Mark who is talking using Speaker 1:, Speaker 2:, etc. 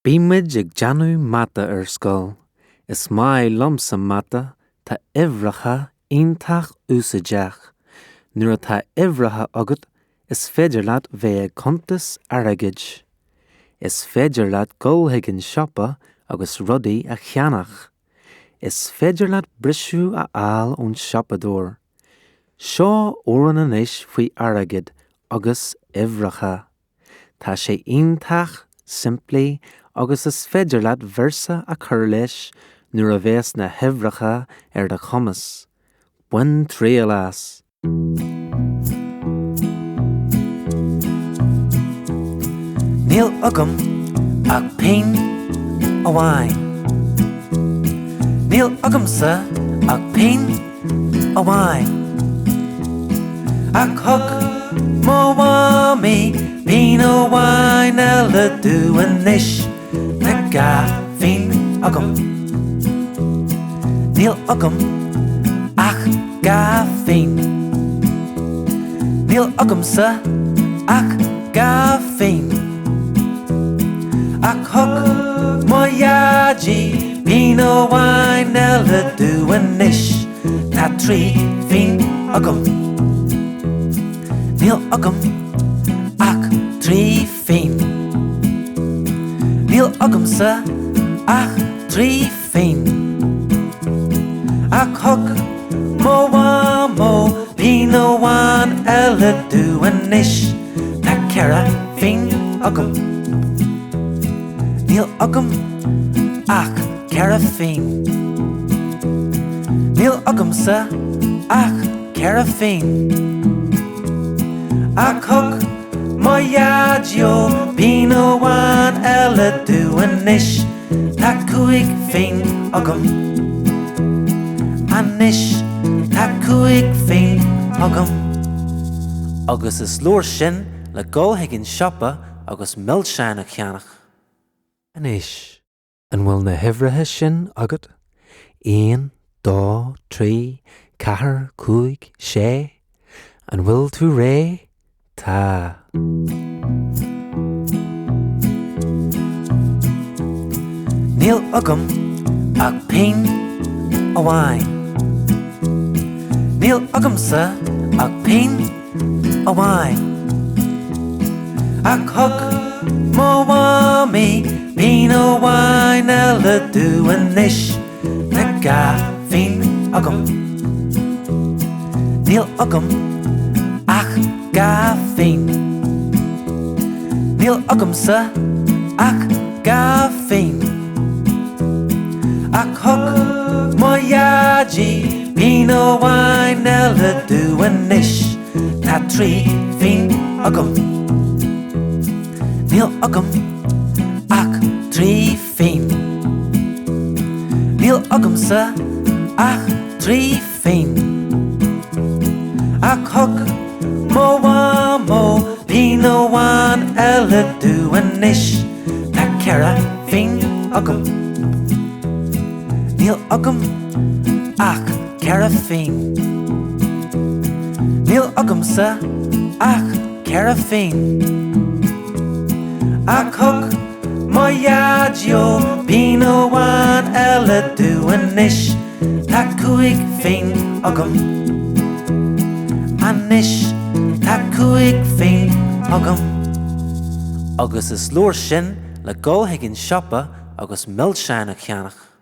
Speaker 1: Bímid ag Janu mata scoil, is mai lomsa mata tá ihreacha iontach úsáideach. Nuair atá ihreacha agat, is féidir leat bheith ag contas airgid. Is féidir leat gulthaigh an siopa agus rudaí a cheannach. Is féidir leat brisú a fháil ón siopadóir. Seo óran anois faoi airgid agus ihreacha. Tá sé iontach, simplí, agus is féidir leat versa a chur leis nuair a bheas na hibhreacha de chumas. Buin tríolas.
Speaker 2: Níl agam ach pein amháin. Níl agamsa ach pein amháin. Ach thug má bhámaí pein amháin eile dúanis na gafainn agam. Níl agam ach gafainn. Níl agamsa ach gafainn. Ach thug má iadí pein amháin eile dúanis na trí fainn agam. Níl agam ach trí fainn. Níl agamsa ach trí fainn. Ach thug má bhámó pein amháin eile dúanis na ceithre fainn agam. Níl agam ach ceithre fainn. Níl agamsa ach ceithre fainn. Ach thug má iadío pein amháin eile dúanis na cúig fainn agam. Anis na cúig fainn agam.
Speaker 1: Agus is leor sin le gulthaigh an siopa agus millseán a cheannach. Anis, an bhfuil na hibhrethe sin agat? 1, 2, 3, 4, 5, 6. An bhfuil tú ré? Tá.
Speaker 2: Níl agam ach pein amháin. Níl agamsa ach pein amháin. Ach thug má bhámaí pein amháin eile dúanis na gafainn agam. Níl agam ach gafainn. Níl agamsa ach gafainn. Ach thug má iadí pein amháin eile dúanis na trí fainn agam. Níl agam ach trí fainn. Níl agamsa ach trí fainn. Ach thug má bhámó pein amháin eile dúanis na ceithre fainn agam. Níl agam ach ceithre fainn. Níl agamsa ach ceithre fainn. Ach thug má iadío pein amháin eile dúanis na cúig fainn agam. Anis na cúig fainn agam.
Speaker 1: Agus is leor sin le gulthaigh an siopa agus millseán a cheannach.